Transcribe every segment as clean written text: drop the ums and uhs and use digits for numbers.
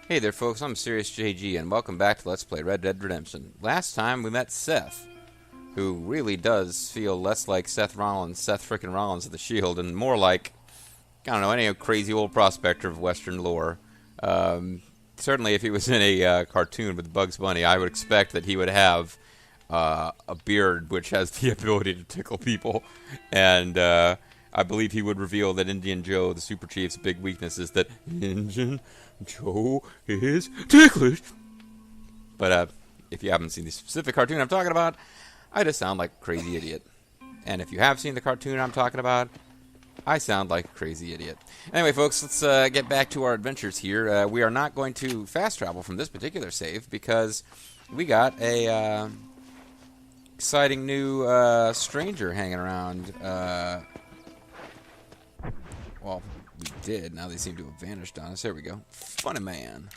Hey there folks, I'm MysteriousJG and welcome back to Let's Play Red Dead Redemption. Last time we met Seth, who really does feel less like Seth frickin' Rollins of the Shield, and more like, I don't know, any crazy old prospector of Western lore. Certainly if he was in a cartoon with Bugs Bunny, I would expect that he would have a beard which has the ability to tickle people, and I believe he would reveal that Indian Joe, the Super Chief's big weakness is that Indian Joe is ticklish. But if you haven't seen the specific cartoon I'm talking about, I just sound like a crazy idiot. And if you have seen the cartoon I'm talking about, I sound like a crazy idiot. Anyway, folks, let's get back to our adventures here. We are not going to fast travel from this particular save because we got a exciting new stranger hanging around. Well, we did. Now they seem to have vanished on us. There we go. Funny man.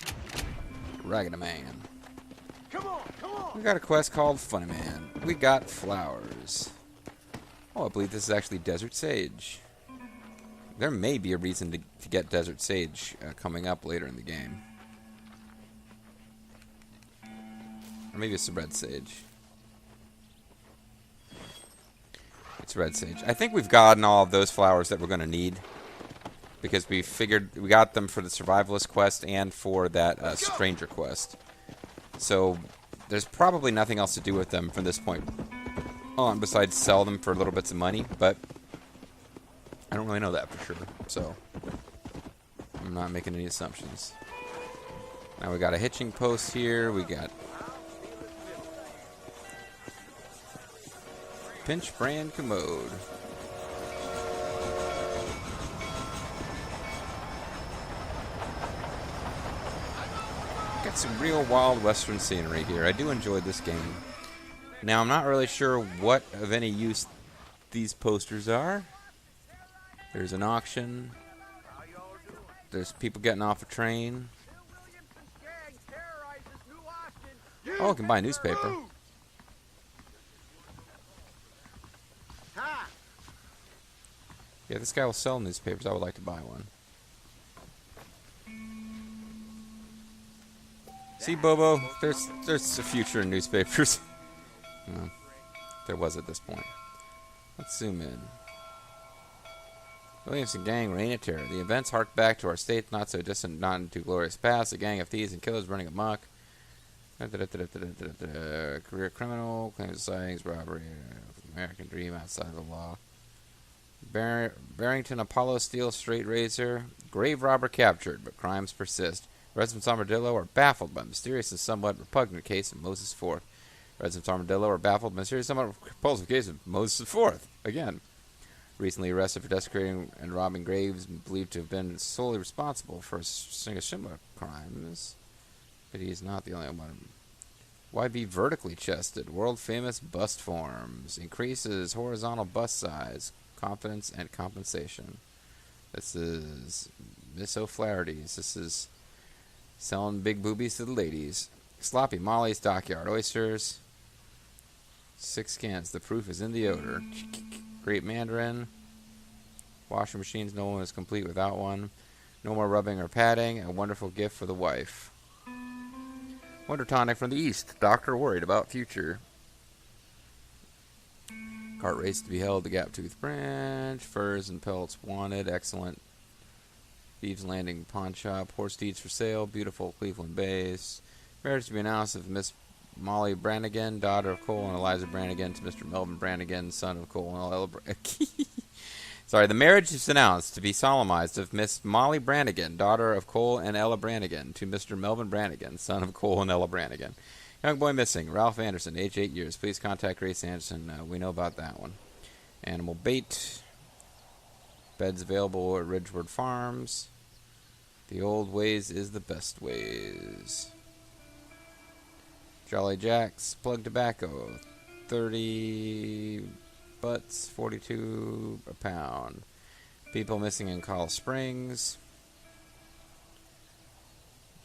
Raggedy man. Come on, come on. We got a quest called Funny Man. We got flowers. Oh, I believe this is actually Desert Sage. There may be a reason to get Desert Sage coming up later in the game. Or maybe it's the Red Sage. It's Red Sage. I think we've gotten all of those flowers that we're going to need, because we figured we got them for the Survivalist quest and for that Stranger quest. So there's probably nothing else to do with them from this point on besides sell them for little bits of money, but I don't really know that for sure, so I'm not making any assumptions. Now we got a hitching post here. We got Pinch Brand Commode. Got some real wild western scenery here. I do enjoy this game. Now, I'm not really sure what of any use these posters are. There's an auction. There's people getting off a train. Oh, I can buy a newspaper. Yeah, this guy will sell newspapers. I would like to buy one. See, Bobo, there's a future in newspapers. No, there was at this point. Let's zoom in. Williamson Gang, Reign of Terror. The events hark back to our state's not so distant, not too glorious past. A gang of thieves and killers running amok. Career criminal, claims sightings, robbery, American dream outside of the law. Barrington Apollo Steel Straight Razor. Grave robber captured, but crimes persist. Residents of Armadillo are baffled by the mysterious and somewhat repugnant case of Moses IV. Residents of Armadillo are baffled by the mysterious and somewhat repulsive case of Moses IV. Again. Recently arrested for desecrating and robbing graves and believed to have been solely responsible for similar crimes. But he is not the only one. Why be vertically chested? World famous bust forms. Increases horizontal bust size. Confidence and compensation. This is Miss O'Flaherty's. This is selling big boobies to the ladies. Sloppy Molly's Dockyard Oysters. 6 cans. The proof is in the odor. Great Mandarin. Washing machines. No one is complete without one. No more rubbing or patting. A wonderful gift for the wife. Wonder tonic from the east. Doctor worried about future. Cart race to be held. The Gap Tooth Branch. Furs and pelts wanted. Excellent. Thieves Landing Pawn Shop. Horse deeds for sale. Beautiful Cleveland base. Marriage to be announced of Miss Molly Brannigan, daughter of Cole and Eliza Brannigan, to Mr. Melvin Brannigan, son of Cole and Ella Brannigan. Sorry, the marriage is announced to be solemnized of Miss Molly Brannigan, daughter of Cole and Ella Brannigan, to Mr. Melvin Brannigan, son of Cole and Ella Brannigan. Young boy missing, Ralph Anderson, age 8 years. Please contact Grace Anderson. We know about that one. Animal bait. Beds available at Ridgewood Farms. The old ways is the best ways. Jolly Jacks, plug tobacco, 30 butts, 42 a pound. People missing in Colorado Springs.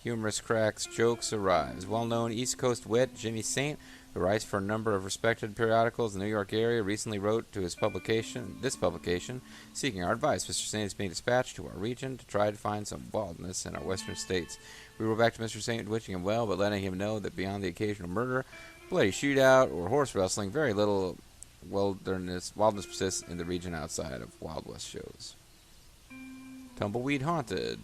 Humorous cracks, jokes arrives. Well-known East Coast wit, Jimmy Saint, who writes for a number of respected periodicals in the New York area, recently wrote to this publication, seeking our advice. Mr. Saint is being dispatched to our region to try to find some wildness in our western states. We wrote back to Mr. Saint, wishing him well, but letting him know that beyond the occasional murder, bloody shootout, or horse wrestling, very little wildness persists in the region outside of Wild West shows. Tumbleweed Haunted.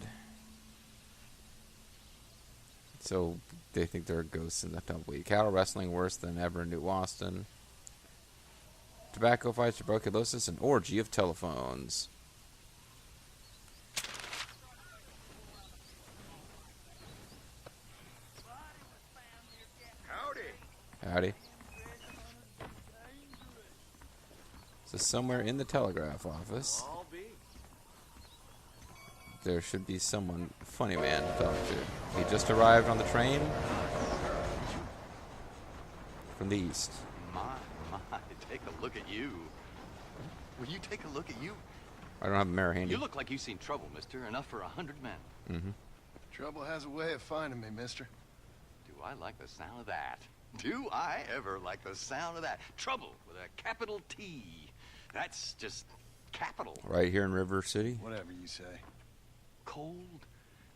So they think there are ghosts in the tumbleweed. Cattle wrestling worse than ever in New Austin. Tobacco fights, tuberculosis, an orgy of telephones. Howdy. So somewhere in the telegraph office, there should be someone, funny man, to talk to. He just arrived on the train from the east. My, take a look at you. Will you take a look at you? I don't have a mirror handy. You look like you've seen trouble, mister. Enough for 100 men. Mm-hmm. Trouble has a way of finding me, mister. Do I like the sound of that? Do I ever like the sound of that? Trouble with a capital T. That's just capital. Right here in River City. Whatever you say. Cold,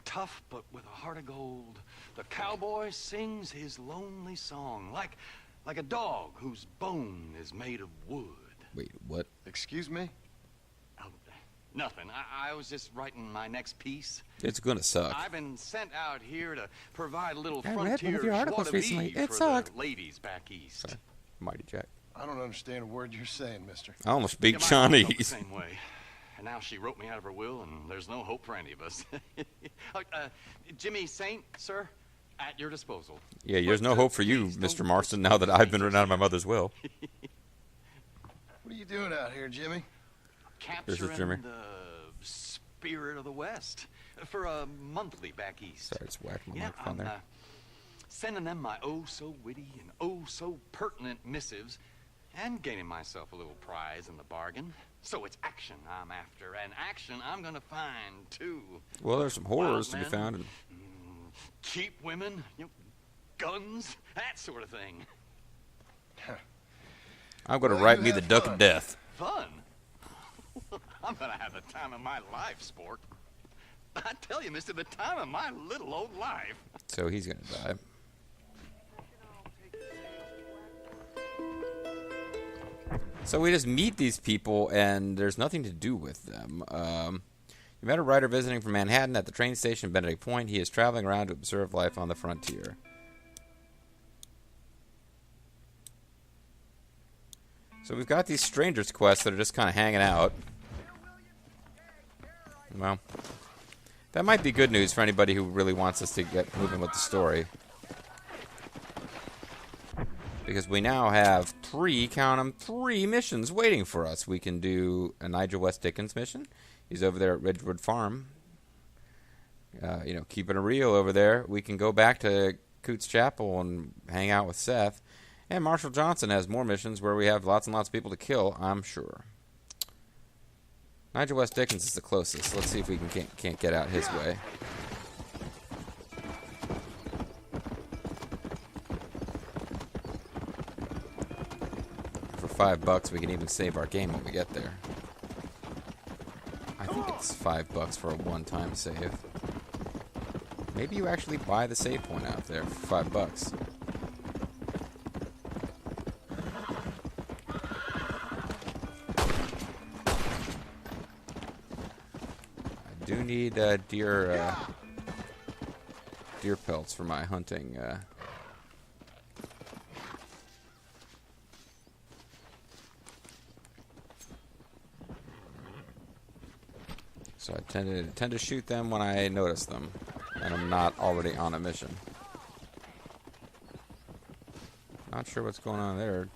tough, but with a heart of gold. The cowboy sings his lonely song like a dog whose bone is made of wood. Wait, what? Excuse me? Oh, nothing. I was just writing my next piece. It's gonna suck. I've been sent out here to provide a little I read frontier one of your articles recently. It for sucked. the ladies back east. Sorry. Mighty Jack. I don't understand a word you're saying, mister. I almost speak Yeah, my mom felt the Chinese. same way. And now she wrote me out of her will, and there's no hope for any of us. Jimmy Saint, sir, at your disposal. Yeah, there's But, no hope for you, please Mr. don't Marston, now that I've been written out of my mother's will. What are you doing out here, Jimmy? Capturing Jimmy. the spirit of the West for a monthly back east. Sorry, it's whacking my Yeah, microphone I'm there. sending them my oh-so-witty and oh-so-pertinent missives and gaining myself a little prize in the bargain. So it's action I'm after, and action I'm gonna find, too. Well, there's some horrors to Wild be men, found. In cheap women, guns, that sort of thing. I'm going to Well, write you me the have Duck fun. of Death. Fun? I'm gonna have the time of my life, sport. I tell you, mister, the time of my little old life. So he's going to die. So we just meet these people, and there's nothing to do with them. You met a writer visiting from Manhattan at the train station Benedict Point. He is traveling around to observe life on the frontier. So we've got these strangers quests that are just kind of hanging out. Well, that might be good news for anybody who really wants us to get moving with the story. Because we now have three missions waiting for us. We can do a Nigel West Dickens mission. He's over there at Ridgewood Farm. Keeping it real over there. We can go back to Coots Chapel and hang out with Seth. And Marshall Johnson has more missions where we have lots and lots of people to kill, I'm sure. Nigel West Dickens is the closest. Let's see if we can't get out his way. For $5, we can even save our game when we get there. I think it's $5 for a one-time save. Maybe you actually buy the save point out there for $5. I do need deer pelts for my hunting. So I tend to shoot them when I notice them, and I'm not already on a mission. Not sure what's going on there.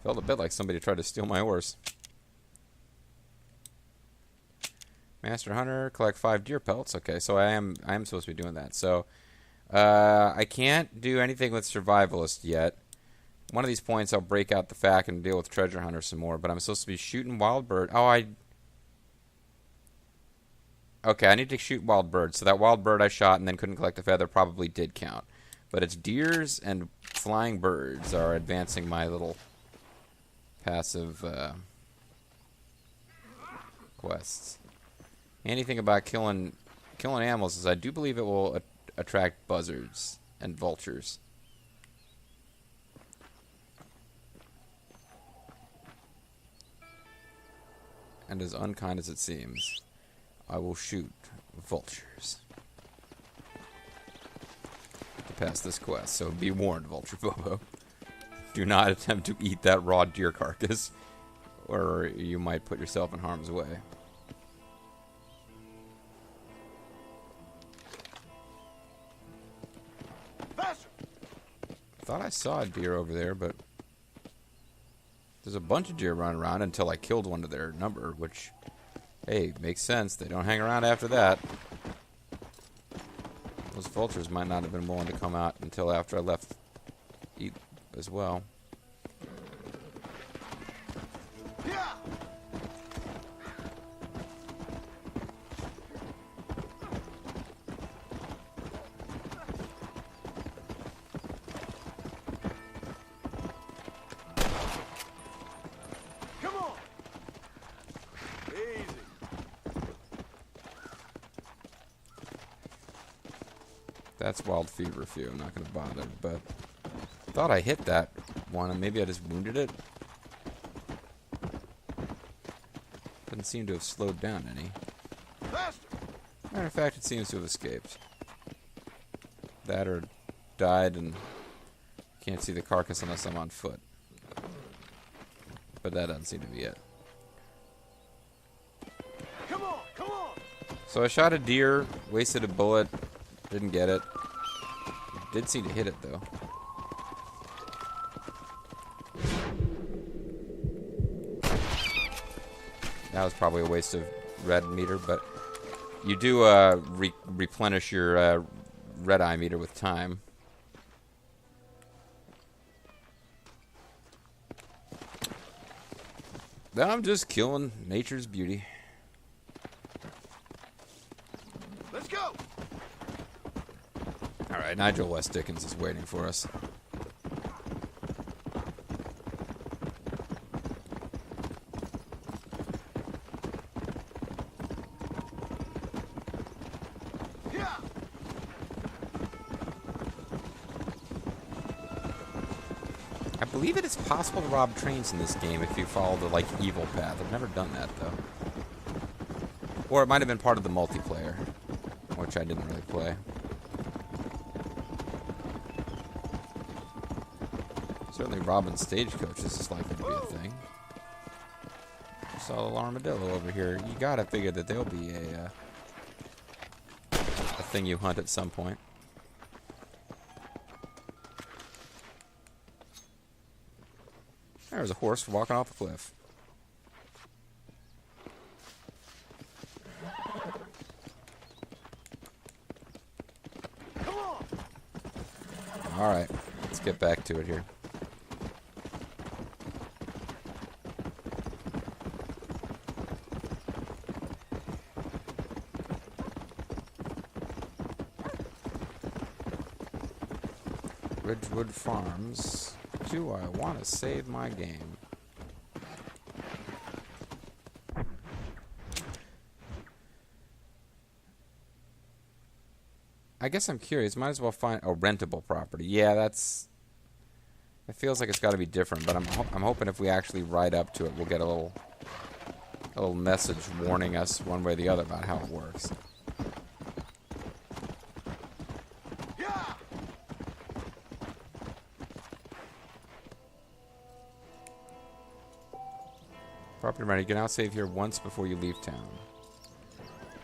Felt a bit like somebody tried to steal my horse. Master Hunter, collect 5 deer pelts. Okay, so I am supposed to be doing that. So I can't do anything with Survivalist yet. One of these points I'll break out the FAQ and deal with Treasure Hunter some more, but I'm supposed to be shooting wild bird. Okay, I need to shoot wild bird. So that wild bird I shot and then couldn't collect a feather probably did count. But it's deers and flying birds are advancing my little passive quests. Anything about killing animals is I do believe it will attract buzzards and vultures. And as unkind as it seems, I will shoot vultures to pass this quest. So be warned, Vulture Bobo. Do not attempt to eat that raw deer carcass, or you might put yourself in harm's way. Faster! Thought I saw a deer over there, but there's a bunch of deer running around until I killed one to their number, which, hey, makes sense. They don't hang around after that. Those vultures might not have been willing to come out until after I left eat as well. Yeah! Come on! Easy. That's wild fever few. I'm not going to bother, but I thought I hit that one, and maybe I just wounded it. Doesn't seem to have slowed down any. Faster! Matter of fact, it seems to have escaped. That or died and can't see the carcass unless I'm on foot. But that doesn't seem to be it. Come on! Come on! So I shot a deer, wasted a bullet, didn't get it. Did seem to hit it though. That was probably a waste of red meter, but you do replenish your red eye meter with time. Now I'm just killing nature's beauty. Let's go! Alright, Nigel West Dickens is waiting for us. Yeah! I believe it is possible to rob trains in this game if you follow the, like, evil path. I've never done that, though. Or it might have been part of the multiplayer, which I didn't really play. Certainly robbing stagecoaches is likely to be a thing. I saw a little armadillo over here. You gotta figure that there'll be a thing you hunt at some point. There's a horse walking off a cliff. Come on! Alright, let's get back to it here. Ridgewood Farms. Do I want to save my game? I guess I'm curious. Might as well find a rentable property. Yeah, that's... It feels like it's got to be different, but I'm hoping if we actually ride up to it, we'll get a little message warning us one way or the other about how it works. Yeah! Property ready. You can now save here once before you leave town.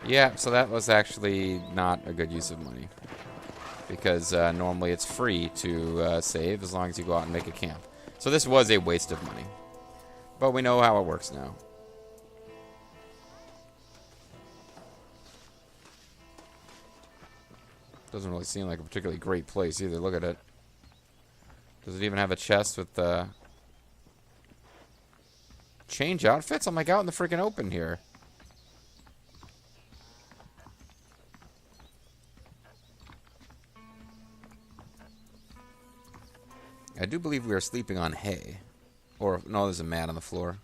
Yeah, so that was actually not a good use of money. Because normally it's free to save as long as you go out and make a camp. So this was a waste of money. But we know how it works now. Doesn't really seem like a particularly great place either. Look at it. Does it even have a chest with change outfits? I'm like out in the freaking open here. I do believe we are sleeping on hay. Or, no, there's a mat on the floor.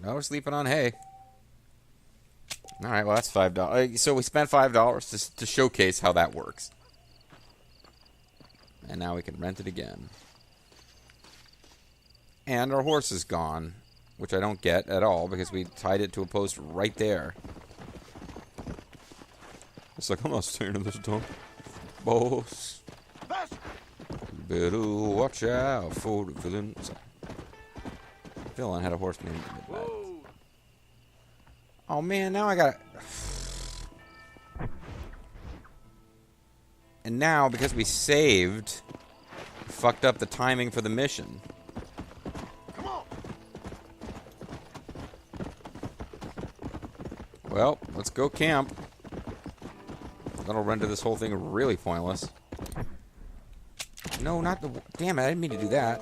No, we're sleeping on hay. Alright, well, that's $5. So we spent $5 to showcase how that works. And now we can rent it again. And our horse is gone, which I don't get at all because we tied it to a post right there. It's like, I'm not staying in this dump. Boss. You better watch out for the villain. Sorry. Villain had a horse named Midnight. Oh man, now I got. And now, because we saved, fucked up the timing for the mission. Come on. Well, let's go camp. That'll render this whole thing really pointless. No, not the... Damn it, I didn't mean to do that.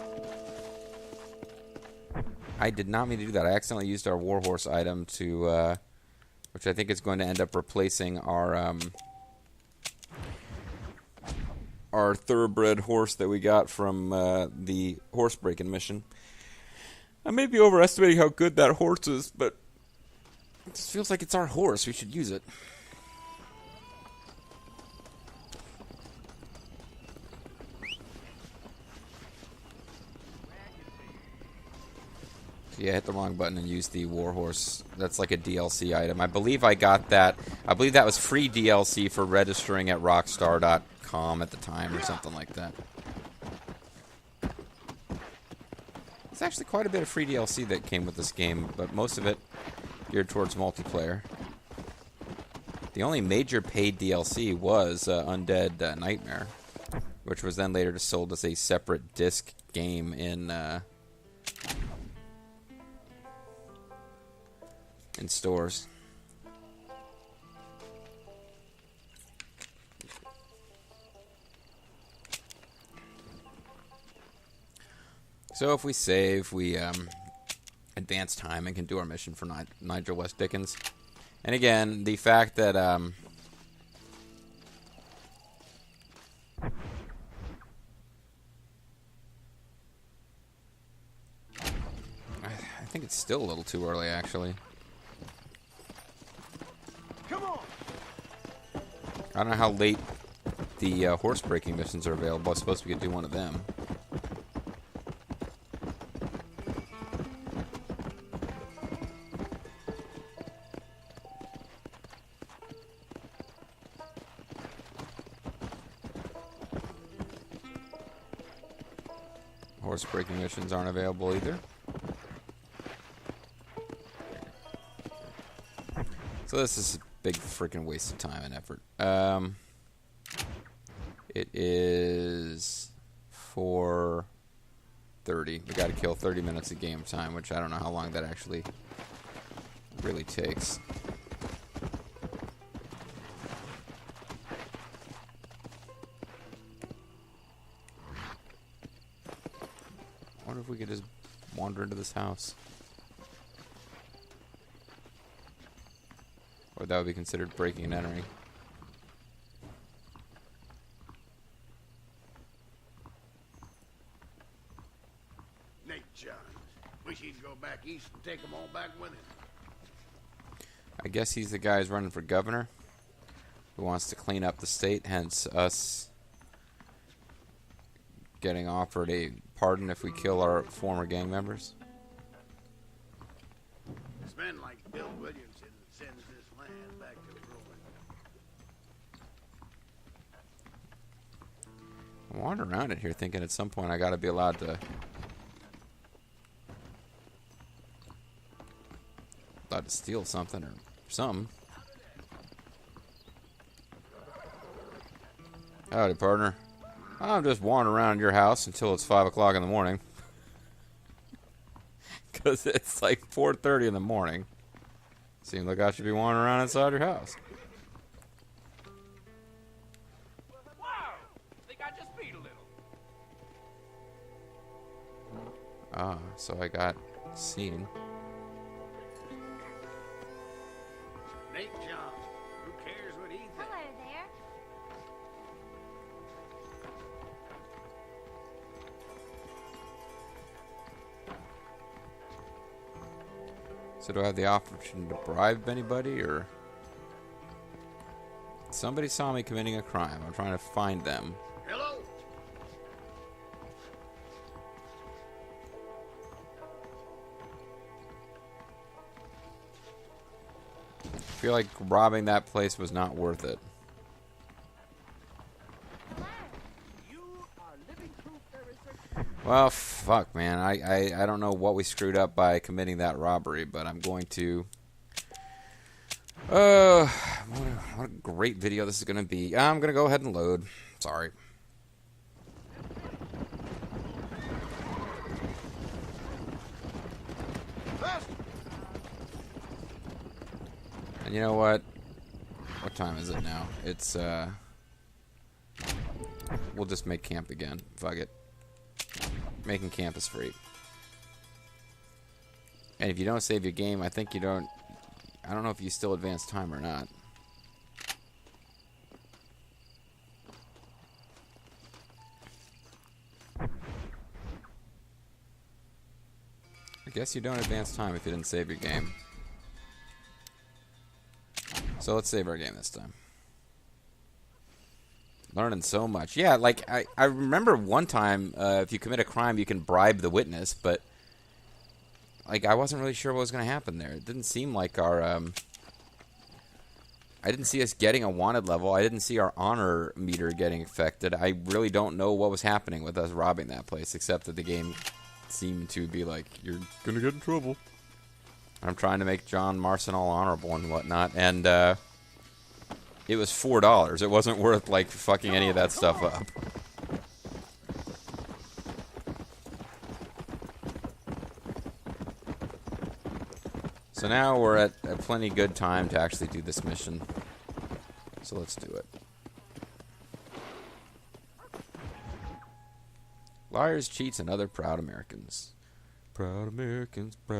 I did not mean to do that. I accidentally used our warhorse item to... which I think is going to end up replacing our thoroughbred horse that we got from the horse breaking mission. I may be overestimating how good that horse is, but it just feels like it's our horse. We should use it. Yeah, I hit the wrong button and used the warhorse. That's like a DLC item. I believe I got that. I believe that was free DLC for registering at Rockstar.com at the time or something like that. There's actually quite a bit of free DLC that came with this game, but most of it geared towards multiplayer. The only major paid DLC was Undead Nightmare, which was then later just sold as a separate disc game in stores. So if we save, we advance time and can do our mission for Nigel West Dickens. And again, the fact that I think it's still a little too early, actually. Come on. I don't know how late the horse breaking missions are available. I suppose we could do one of them. Horse breaking missions aren't available either. So this is a big freaking waste of time and effort. It is 4:30. We got to kill 30 minutes of game time, which I don't know how long that actually really takes. I wonder if we could just wander into this house. Or that would be considered breaking and entering. Nate John. Wish he'd go back east and take them all back with him. I guess he's the guy who's running for governor, who wants to clean up the state, hence us getting offered a pardon if we kill our former gang members. It's men like Bill Williamson that sends this land back to ruin. I'm wandering around it here thinking at some point I gotta be allowed to steal something or something. Howdy, partner. I'm just wandering around your house until it's 5 o'clock in the morning. Because it's like 4:30 in the morning. Seems like I should be wandering around inside your house. Wow! I think I just beat a little. Ah, so I got seen. Nate John. Who cares what he thinks? Hello there. So do I have the option to bribe anybody, or... Somebody saw me committing a crime. I'm trying to find them. Hello? I feel like robbing that place was not worth it. Well, fuck, man. I don't know what we screwed up by committing that robbery, but I'm going to... what a great video this is going to be. I'm going to go ahead and load. Sorry. And you know what? What time is it now? It's, we'll just make camp again. Fuck it. Making camp is free. And if you don't save your game, I think you don't... I don't know if you still advance time or not. I guess you don't advance time if you didn't save your game. So let's save our game this time. Learning so much. Yeah, like, I remember one time, if you commit a crime, you can bribe the witness, but... Like, I wasn't really sure what was going to happen there. It didn't seem like our, I didn't see us getting a wanted level. I didn't see our honor meter getting affected. I really don't know what was happening with us robbing that place, except that the game seemed to be like, you're going to get in trouble. I'm trying to make John Marston all honorable and whatnot, and, it was $4. It wasn't worth, like, fucking any of that stuff up. So now we're at a plenty good time to actually do this mission. So let's do it. Liars, cheats, and other proud Americans. Proud Americans, we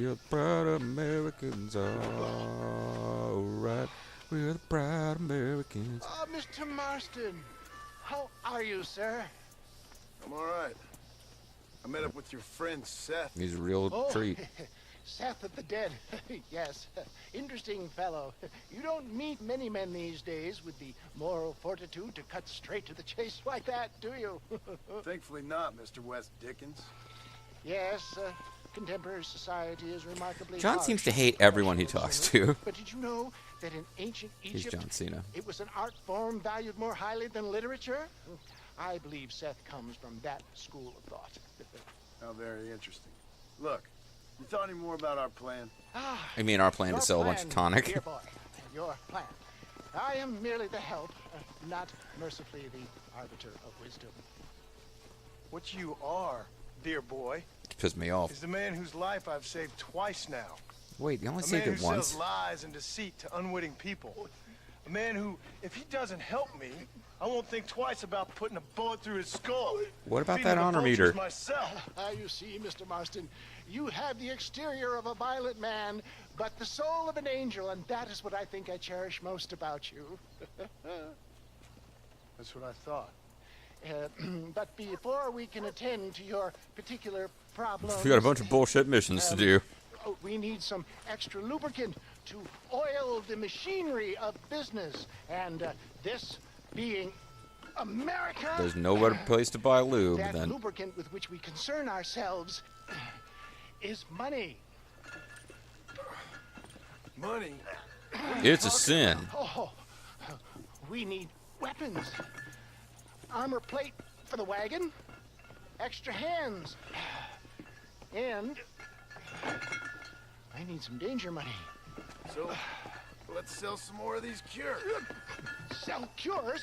are proud Americans, alright. We're the proud Americans. Oh, Mr. Marston. How are you, sir? I'm all right. I met up with your friend Seth. He's a real treat. Seth of the Dead. Yes. Interesting fellow. You don't meet many men these days with the moral fortitude to cut straight to the chase like that, do you? Thankfully not, Mr. West Dickens. Yes, contemporary society is remarkably John harsh seems to hate everyone he talks to. But did you know that in ancient He's Egypt, John Cena. it was an art form valued more highly than literature? I believe Seth comes from that school of thought. How very interesting. Look, you thought any more about our plan? I mean, our plan to sell a bunch of tonic. Dear boy, your plan. I am merely the help, not mercifully the arbiter of wisdom. What you are, dear boy, Pissed me off. is the man whose life I've saved twice now. Wait, you only A saved man it who once? sells lies and deceit to unwitting people. A man who, if he doesn't help me, I won't think twice about putting a bullet through his skull. What about Feeding that the honor vultures meter? myself. You see, Mr. Marston, you have the exterior of a violent man, but the soul of an angel, and that is what I think I cherish most about you. That's what I thought. But before we can attend to your particular problem, We got a bunch of bullshit missions to do. we need some extra lubricant to oil the machinery of business, and this being America, There's no better place to buy lube that than... lubricant with which we concern ourselves is money. Money? It's a sin. Oh, we need weapons, armor plate for the wagon, extra hands, and I need some danger money. So, let's sell some more of these cures. Sell cures?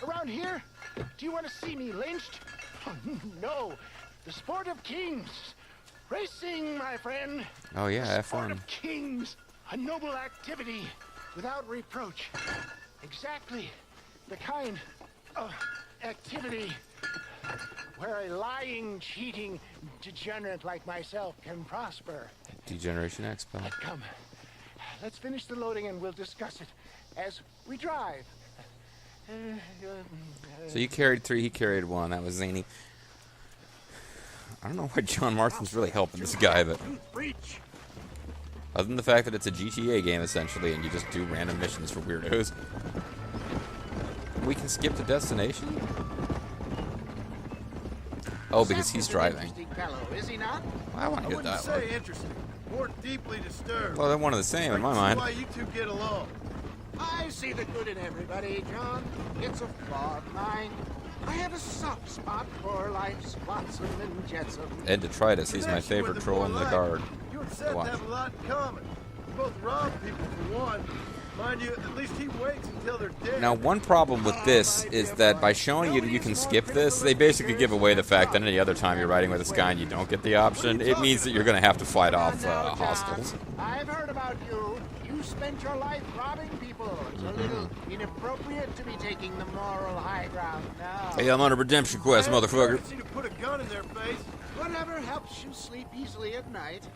Around here? Do you want to see me lynched? Oh, no. The sport of kings. Racing, my friend. Oh yeah, The sport F1. of kings. A noble activity without reproach. Exactly the kind of activity where a lying, cheating degenerate like myself can prosper. Degeneration Expo. Come, let's finish the loading and we'll discuss it as we drive. So you carried 3, he carried 1. That was zany. I don't know why John Marston's really helping this guy, but... Breach. Other than the fact that it's a GTA game, essentially, and you just do random missions for weirdos. We can skip the destination? Oh, because he's driving. Fellow, is he not? Well, I want to I get wouldn't that one. say interesting. More deeply disturbed. Well, they're one and the same in my mind. Why you two get along? I see the good in everybody, John. It's a flaw of mine. I have a soft spot for life's flotsam and jetsam. Ed Detritus, he's my Connection favorite with troll in the more guard. life. You and Seth Watch. have a lot in common. You both rob people for one. Mind you, at least he waits until they're dead. Now, one problem with this is that by showing you that you can skip this, they basically give away the fact that any other time you're riding with this guy and you don't get the option, it means that you're going to have to fight off hostiles. I've heard about you. You spent your life robbing people. It's a little inappropriate to be taking the moral high ground now. Hey, I'm on a redemption quest, motherfucker. To put a gun in their face. Whatever helps you sleep easily at night.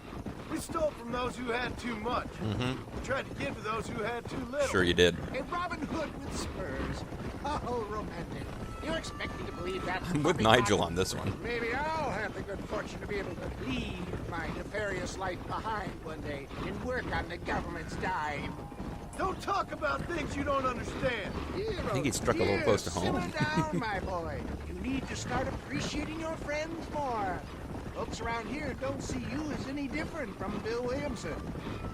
We stole from those who had too much. We tried to give to those who had too little. Sure you did. A Robin Hood with spurs. Oh, romantic. You expect me to believe that? I'm with Nigel on this one. Maybe I'll have the good fortune to be able to leave my nefarious life behind one day and work on the government's dime. Don't talk about things you don't understand. I think he struck a little close to home. Simmer down, my boy. You need to start appreciating your friends more. Folks around here don't see you as any different from Bill Williamson.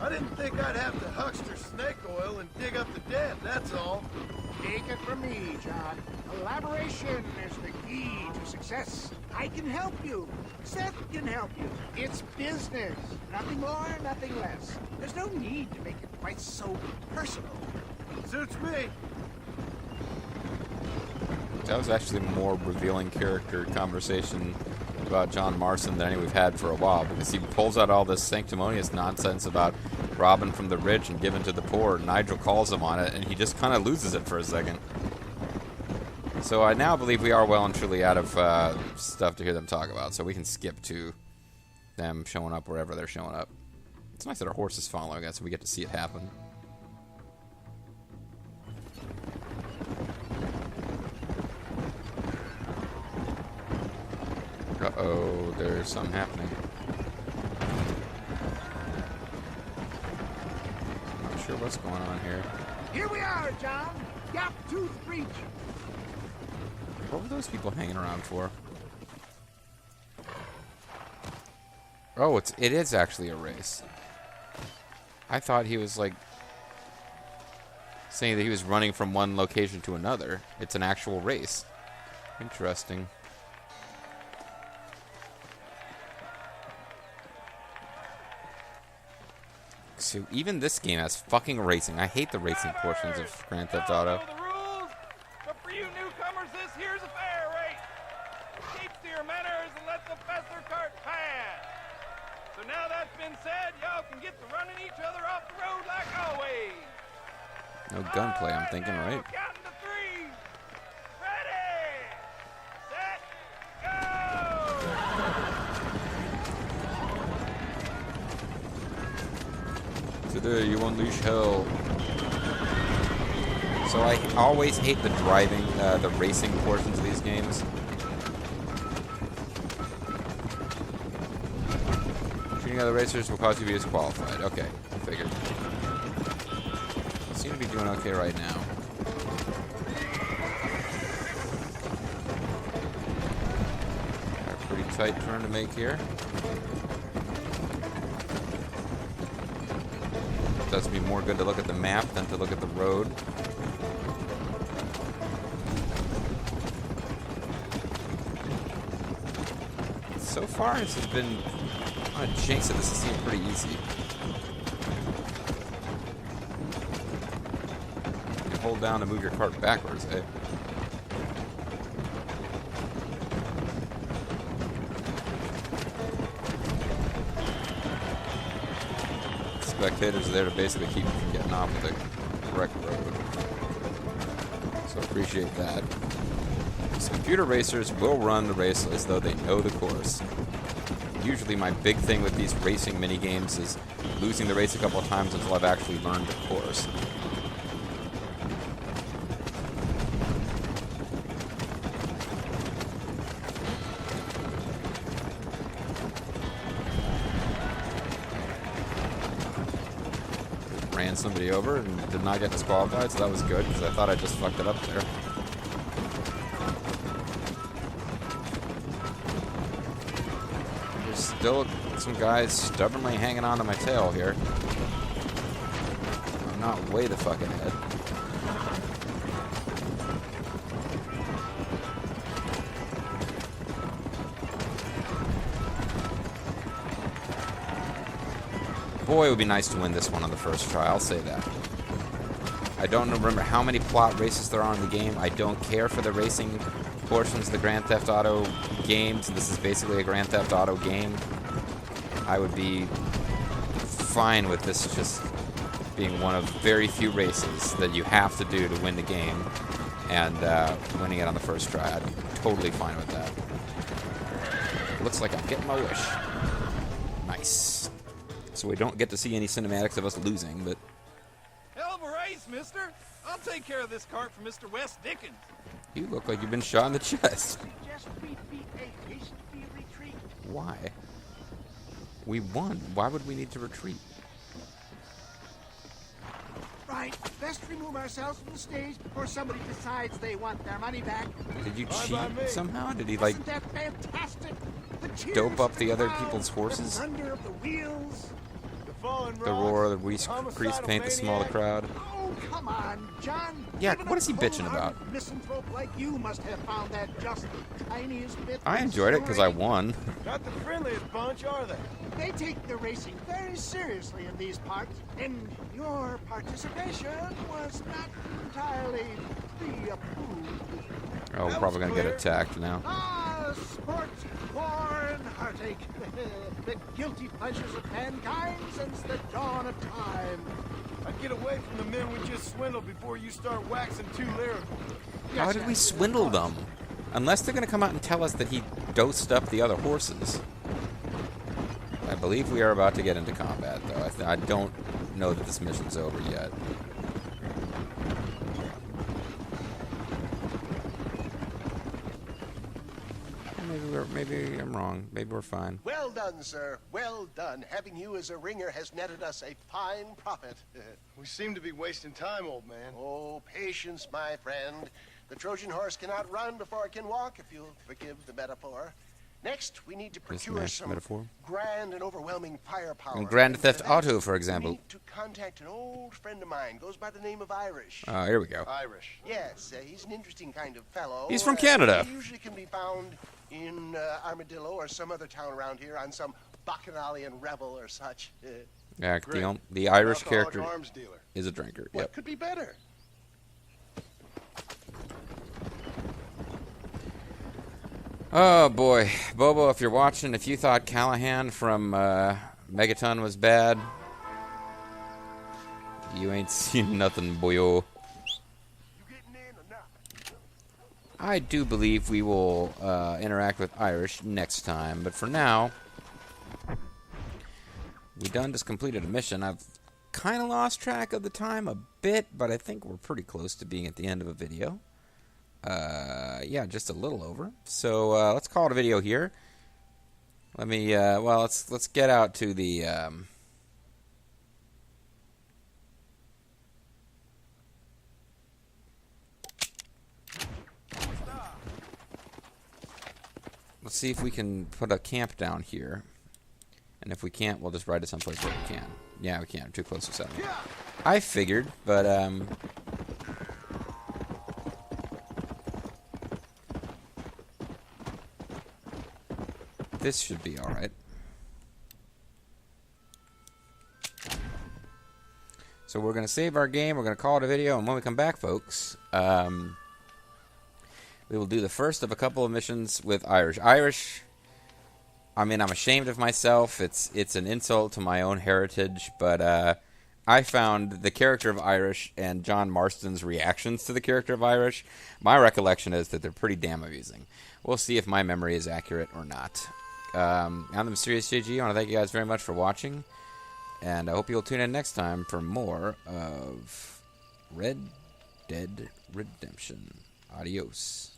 I didn't think I'd have to huckster snake oil and dig up the dead, that's all. Take it from me, John. Collaboration is the key to success. I can help you. Seth can help you. It's business. Nothing more, nothing less. There's no need to make it quite so personal. Suits me. That was actually a more revealing character conversation about John Marston than any we've had for a while, because he pulls out all this sanctimonious nonsense about robbing from the rich and giving to the poor. Nigel calls him on it, and he just kind of loses it for a second. So I now believe we are well and truly out of stuff to hear them talk about, so we can skip to them showing up wherever they're showing up. It's nice that our horse is following us, and we get to see it happen. Uh-oh, there's something happening. Not sure what's going on here. Here we are, John. Gap Tooth Breach. What were those people hanging around for? Oh, it is actually a race. I thought he was, like, saying that he was running from one location to another. It's an actual race. Interesting. So even this game has fucking racing. I hate the racing portions of Grand Theft Auto. The rules, but for you newcomers, this here's a fair race. Keep to your manners and let the faster cart pass. So now that's been said, y'all can get to running each other off the road like always. No gunplay, I'm thinking, now, right? Counting to three. Ready, set, go. Today you unleash hell. So I always hate the driving, the racing portions of these games. Shooting other racers will cause you to be disqualified. Okay, I figured. Seem to be doing okay right now. Got a pretty tight turn to make here. Does me more good to look at the map than to look at the road. So far, this has been, I'm gonna jinx it, this has seemed pretty easy. You hold down to move your cart backwards, eh? Spectators are there to basically keep you from getting off the correct road. So appreciate that. These computer racers will run the race as though they know the course. Usually my big thing with these racing mini games is losing the race a couple of times until I've actually learned the course. ran somebody over and did not get disqualified, so that was good, because I thought I just fucked it up there. There's still some guys stubbornly hanging on to my tail here. I'm not way the fuck ahead. Boy, it would be nice to win this one on the first try, I'll say that. I don't remember how many plot races there are in the game. I don't care for the racing portions of the Grand Theft Auto games. This is basically a Grand Theft Auto game. I would be fine with this just being one of very few races that you have to do to win the game, and winning it on the first try. I'd be totally fine with that. Looks like I'm getting my wish. Nice. So we don't get to see any cinematics of us losing, but... Hell of a race, mister. I'll take care of this cart for Mr. West Dickens. You look like you've been shot in the chest. Just repeat a hasty retreat. Why? We won. Why would we need to retreat? Right, best remove ourselves from the stage before somebody decides they want their money back. Did you Bye cheat bye me. somehow? Did he, like, Isn't that fantastic? The cheers dope up of the other crowd, people's horses? The thunder of the wheels. The fallen The roar of the grease paint, the smell of the crowd? Oh, come on, John. Yeah, Even what is he a bitching about? cold-hearted misanthrope like you must have found that just the tiniest bit. I enjoyed it because I won. Not the friendliest bunch, are they? They take the racing very seriously in these parts, and your participation was not entirely pre-approved. Oh, we're probably going to get attacked now. Ah, sports, war, and heartache. The guilty pleasures of mankind since the dawn of time. I'd get away from the men we just swindled before you start waxing too lyrical. How did we swindle them? Unless they're going to come out and tell us that he dosed up the other horses. I believe we are about to get into combat, though. I don't know that this mission's over yet. Maybe I'm wrong. Maybe we're fine. Well done, sir. Well done. Having you as a ringer has netted us a fine profit. We seem to be wasting time, old man. Oh, patience, my friend. The Trojan horse cannot run before it can walk, if you'll forgive the metaphor. Next, we need to procure nice some metaphor. grand and overwhelming firepower. In Grand Theft For that, Auto, for we example. need to contact an old friend of mine. Goes by the name of Irish. Here we go. Irish. Yes, he's an interesting kind of fellow. He's from Canada. He usually can be found in Armadillo or some other town around here on some bacchanalian revel or such. Yeah, Great. the Irish Alcoholic character arms dealer. is a drinker. What Yep. could be better? Oh boy, Bobo, if you're watching, if you thought Callahan from Megaton was bad, you ain't seen nothing, boyo. I do believe we will interact with Irish next time, but for now, we done just completed a mission. I've kind of lost track of the time a bit, but I think we're pretty close to being at the end of a video. Yeah, just a little over. So let's call it a video here. Let me. Well, let's get out to the. Let's see if we can put a camp down here, and if we can't, we'll just ride to someplace where we can. Yeah, we can't. We're too close to settlement. I figured, but this should be all right. So we're going to save our game. We're going to call it a video, and when we come back, folks, we will do the first of a couple of missions with Irish. Irish, I mean, I'm ashamed of myself. It's an insult to my own heritage, but I found the character of Irish and John Marston's reactions to the character of Irish, my recollection is that they're pretty damn amusing. We'll see if my memory is accurate or not. I'm the MysteriousJG. I want to thank you guys very much for watching, and I hope you'll tune in next time for more of Red Dead Redemption. Adios.